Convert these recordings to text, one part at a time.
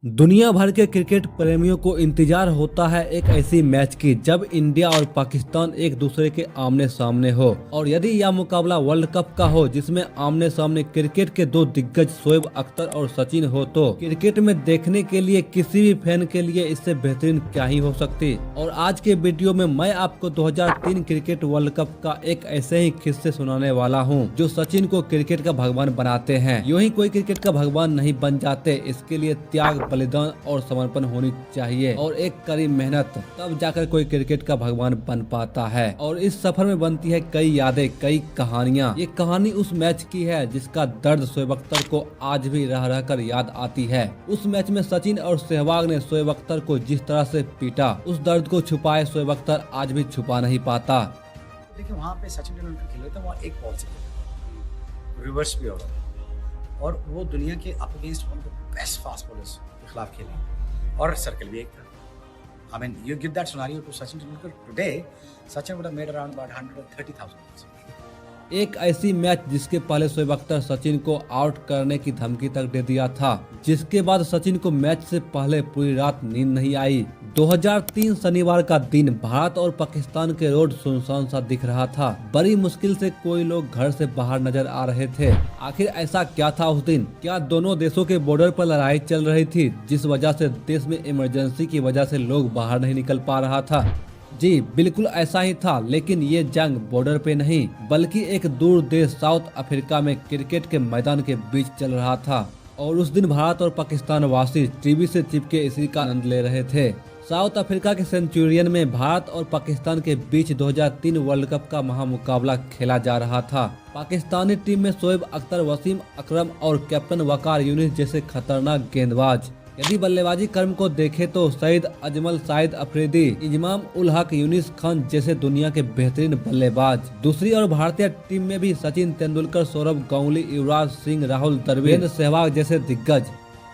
दुनिया भर के क्रिकेट प्रेमियों को इंतजार होता है एक ऐसी मैच की जब इंडिया और पाकिस्तान एक दूसरे के आमने सामने हो और यदि यह मुकाबला वर्ल्ड कप का हो जिसमें आमने सामने क्रिकेट के दो दिग्गज शोएब अख्तर और सचिन हो तो क्रिकेट में देखने के लिए किसी भी फैन के लिए इससे बेहतरीन क्या ही हो सकती। और आज के वीडियो में मैं आपको 2003 क्रिकेट वर्ल्ड कप का एक ऐसे ही किस्से सुनाने वाला हूँ जो सचिन को क्रिकेट का भगवान बनाते हैं। यूं ही कोई क्रिकेट का भगवान नहीं बन जाते, इसके लिए त्याग, बलिदान और समर्पण होनी चाहिए और एक कड़ी मेहनत, तब जाकर कोई क्रिकेट का भगवान बन पाता है। और इस सफर में बनती है कई यादें, कई कहानियां। ये कहानी उस मैच की है जिसका दर्द शोएब अख्तर को आज भी रह रह कर याद आती है। उस मैच में सचिन और सहवाग ने शोएब अख्तर को जिस तरह से पीटा, उस दर्द को छुपाए शोएब अख्तर आज भी छुपा नहीं पाता। देखिए वहाँ पे सचिन तेंदुलकर खेल रहे थे, वहाँ एक बॉल से खेल रिवर्स भी हो रहा था और वो दुनिया के up against one of the best fast bowlers के खिलाफ खेले और सर्कल भी एक था। I mean, you give that scenario to Sachin Tendulkar today, Sachin would have made around about 130,000 runs. एक ऐसी मैच जिसके पहले शोएब अख्तर सचिन को आउट करने की धमकी तक दे दिया था, जिसके बाद सचिन को मैच से पहले पूरी रात नींद नहीं आई। 2003 शनिवार का दिन भारत और पाकिस्तान के रोड सुनसान सा दिख रहा था। बड़ी मुश्किल से कोई लोग घर से बाहर नजर आ रहे थे। आखिर ऐसा क्या था उस दिन? क्या दोनों देशों के बॉर्डर पर लड़ाई चल रही थी जिस वजह से देश में इमरजेंसी की वजह से लोग बाहर नहीं निकल पा रहा था? जी बिल्कुल ऐसा ही था, लेकिन ये जंग बॉर्डर पे नहीं बल्कि एक दूर देश साउथ अफ्रीका में क्रिकेट के मैदान के बीच चल रहा था। और उस दिन भारत और पाकिस्तान वासी टीवी से चिपके इसी का आनंद ले रहे थे। साउथ अफ्रीका के सेंचुरियन में भारत और पाकिस्तान के बीच 2003 वर्ल्ड कप का महामुकाबला खेला जा रहा था। पाकिस्तानी टीम में शोएब अख्तर, वसीम अकरम और कैप्टन वकार यूनिस जैसे खतरनाक गेंदबाज। यदि बल्लेबाजी क्रम को देखें तो सईद अजमल, शाहिद अफरीदी, इमाम उल हक, यूनिस खान जैसे दुनिया के बेहतरीन बल्लेबाज। दूसरी ओर भारतीय टीम में भी सचिन तेंदुलकर, सौरभ गांगुली, युवराज सिंह, राहुल द्रविड़, सहवाग जैसे दिग्गज।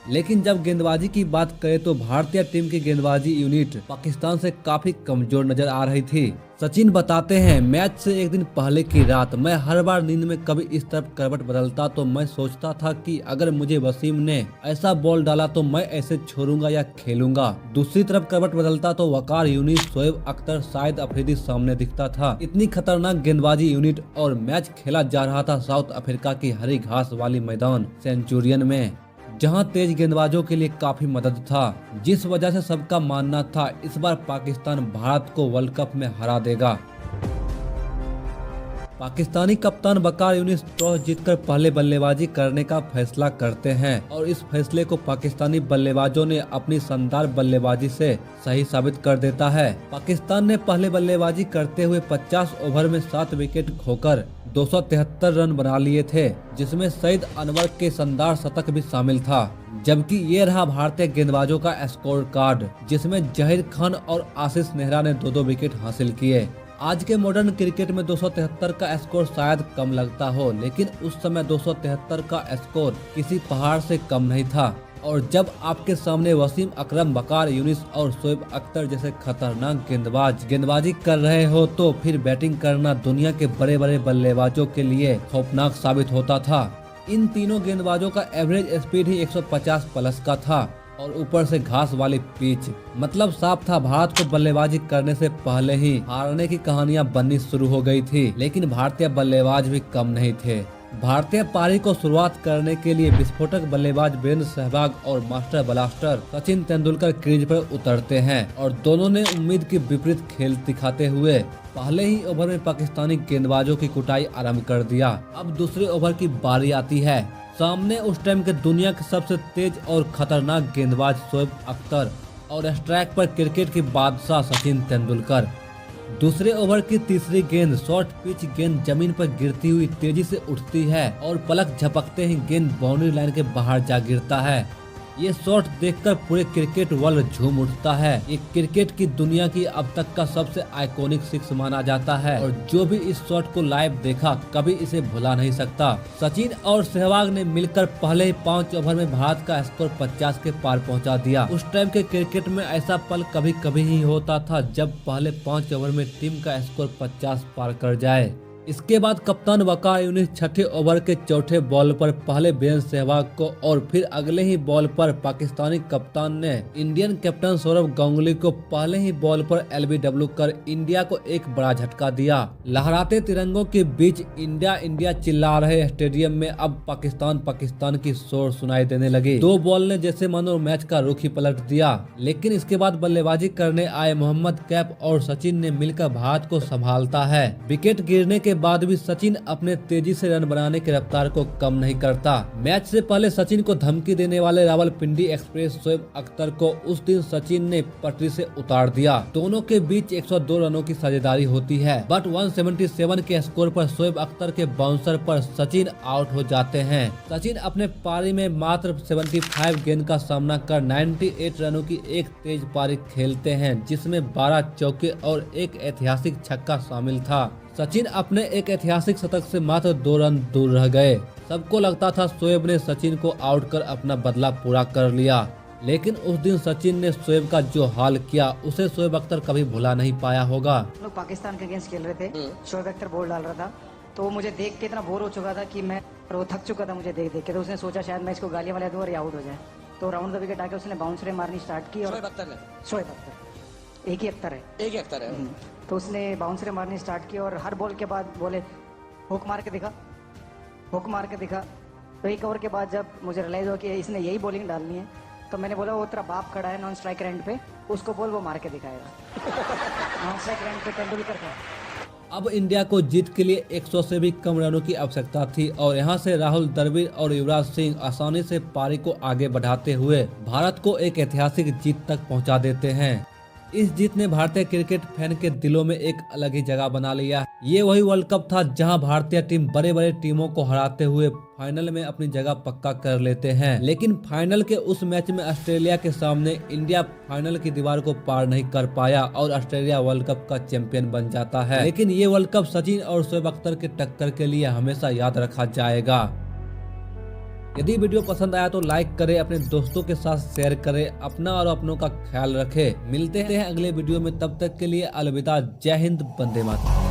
लेकिन जब गेंदबाजी की बात करें तो भारतीय टीम की गेंदबाजी यूनिट पाकिस्तान से काफी कमजोर नजर आ रही थी। सचिन बताते हैं, मैच से एक दिन पहले की रात मैं हर बार नींद में कभी इस तरफ करवट बदलता तो मैं सोचता था कि अगर मुझे वसीम ने ऐसा बॉल डाला तो मैं ऐसे छोड़ूंगा या खेलूंगा। दूसरी तरफ करवट बदलता तो वकार, यूनिस, शोएब अख्तर, शाहिद अफरीदी सामने दिखता था। इतनी खतरनाक गेंदबाजी यूनिट और मैच खेला जा रहा था साउथ अफ्रीका की हरी घास वाली मैदान सेंचुरियन में, जहां तेज गेंदबाजों के लिए काफी मदद था, जिस वजह से सबका मानना था इस बार पाकिस्तान भारत को वर्ल्ड कप में हरा देगा। पाकिस्तानी कप्तान वकार यूनिस टॉस जीतकर पहले बल्लेबाजी करने का फैसला करते हैं और इस फैसले को पाकिस्तानी बल्लेबाजों ने अपनी शानदार बल्लेबाजी से सही साबित कर देता है। पाकिस्तान ने पहले बल्लेबाजी करते हुए 50 ओवर में 7 विकेट खोकर 273 रन बना लिए थे, जिसमें सईद अनवर के शानदार शतक भी शामिल था। जबकि ये रहा भारतीय गेंदबाजों का स्कोर कार्ड, जिसमें जहीर खान और आशीष नेहरा ने 2-2 विकेट हासिल किए। आज के मॉडर्न क्रिकेट में 273 का स्कोर शायद कम लगता हो, लेकिन उस समय 273 का स्कोर किसी पहाड़ से कम नहीं था। और जब आपके सामने वसीम अकरम, वकार यूनिस और शोएब अख्तर जैसे खतरनाक गेंदबाजी कर रहे हो तो फिर बैटिंग करना दुनिया के बड़े बड़े बल्लेबाजों के लिए खौफनाक साबित होता था। इन तीनों गेंदबाजों का एवरेज स्पीड ही 150 प्लस का था और ऊपर से घास वाली पिच, मतलब साफ था भारत को बल्लेबाजी करने से पहले ही हारने की कहानियां बननी शुरू हो गई थी। लेकिन भारतीय बल्लेबाज भी कम नहीं थे। भारतीय पारी को शुरुआत करने के लिए विस्फोटक बल्लेबाज वीरेंद्र सहवाग और master blaster Sachin Tendulkar crease पर उतरते हैं और दोनों ने उम्मीद के विपरीत खेल दिखाते हुए पहले ही ओवर में पाकिस्तानी गेंदबाजों की कुटाई आरंभ कर दिया। अब दूसरे ओवर की बारी आती है। सामने उस टाइम के दुनिया के सबसे तेज और खतरनाक गेंदबाज शोएब अख्तर और स्ट्राइक पर क्रिकेट के बादशाह सचिन तेंदुलकर। दूसरे ओवर की तीसरी गेंद शॉर्ट पिच गेंद जमीन पर गिरती हुई तेजी से उठती है और पलक झपकते ही गेंद बाउंड्री लाइन के बाहर जा गिरता है। ये शॉट देखकर पूरे क्रिकेट वर्ल्ड झूम उठता है। ये क्रिकेट की दुनिया की अब तक का सबसे आइकॉनिक सिक्स माना जाता है और जो भी इस शॉट को लाइव देखा कभी इसे भुला नहीं सकता। सचिन और सहवाग ने मिलकर पहले ही 5 ओवर में भारत का स्कोर 50 के पार पहुंचा दिया। उस टाइम के क्रिकेट में ऐसा पल कभी कभी ही होता था जब पहले 5 ओवर में टीम का स्कोर 50 पार कर जाए। इसके बाद कप्तान वकार यूनिस छठे ओवर के चौथे बॉल पर पहले वीरेंद्र सहवाग को और फिर अगले ही बॉल पर पाकिस्तानी कप्तान ने इंडियन कैप्टन सौरव गांगुली को पहले ही बॉल पर एलबीडब्ल्यू कर इंडिया को एक बड़ा झटका दिया। लहराते तिरंगों के बीच इंडिया इंडिया चिल्ला रहे स्टेडियम में अब पाकिस्तान की शोर सुनाई देने लगी। 2 बॉल ने जैसे मानो मैच का रुख ही पलट दिया, लेकिन इसके बाद बल्लेबाजी करने आए मोहम्मद कैफ और सचिन ने मिलकर भारत को संभालता है। विकेट गिरने के बाद भी सचिन अपने तेजी से रन बनाने की रफ्तार को कम नहीं करता। मैच से पहले सचिन को धमकी देने वाले रावलपिंडी एक्सप्रेस शोएब अख्तर को उस दिन सचिन ने पटरी से उतार दिया। दोनों के बीच 102 रनों की साझेदारी होती है, बट 177 के स्कोर पर शोएब अख्तर के बाउंसर पर सचिन आउट हो जाते हैं। सचिन अपने पारी में मात्र 75 गेंद का सामना कर 98 रनों की एक तेज पारी खेलते हैं, जिसमें 12 चौके और एक ऐतिहासिक छक्का शामिल था। सचिन अपने एक ऐतिहासिक शतक से मात्र 2 रन दूर रह गए। सबको लगता था शोएब ने सचिन को आउट कर अपना बदला पूरा कर लिया, लेकिन उस दिन सचिन ने शोएब का जो हाल किया उसे शोएब अख्तर कभी भुला नहीं पाया होगा। लोग पाकिस्तान के अगेंस्ट खेल रहे थे, शोएब अख्तर बॉल डाल रहा था, तो मुझे देख के इतना बोर हो चुका था कि मैं वो थक चुका था मुझे देख के। तो उसने सोचा शायद मैं इसको गालियां वाले दूं और आउट हो जाए, तो राउंड द विकेट आके उसने बाउंसरें मारनी स्टार्ट की। और शोएब अख्तर एक ही अख्तर है। तो उसने बाउंसरें मारनी स्टार्ट की और हर बॉल के बाद बोले हुक मार के दिखा। तो एक ओवर के बाद जब मुझे रियलाइज हुआ कि इसने यही बॉलिंग डालनी है, तो मैंने बोला वो तेरा बाप खड़ा है नॉन स्ट्राइक एंड पे, उसको बोल वो मार के दिखाएगा। नॉन स्ट्राइक एंड पे तेंदुलकर का। अब इंडिया को जीत के लिए 100 से भी कम रनों की आवश्यकता थी और यहां से राहुल द्रविड़ और युवराज सिंह आसानी से पारी को आगे बढ़ाते हुए भारत को एक ऐतिहासिक जीत तक पहुंचा देते हैं। इस जीत ने भारतीय क्रिकेट फैन के दिलों में एक अलग ही जगह बना लिया। ये वही वर्ल्ड कप था जहां भारतीय टीम बड़े बड़े टीमों को हराते हुए फाइनल में अपनी जगह पक्का कर लेते हैं, लेकिन फाइनल के उस मैच में ऑस्ट्रेलिया के सामने इंडिया फाइनल की दीवार को पार नहीं कर पाया और ऑस्ट्रेलिया वर्ल्ड कप का चैंपियन बन जाता है। लेकिन ये वर्ल्ड कप सचिन और शोएब अख्तर के टक्कर के लिए हमेशा याद रखा जाएगा। यदि वीडियो पसंद आया तो लाइक करें, अपने दोस्तों के साथ शेयर करें, अपना और अपनों का ख्याल रखें। मिलते हैं अगले वीडियो में, तब तक के लिए अलविदा। जय हिंद, वंदे मातरम।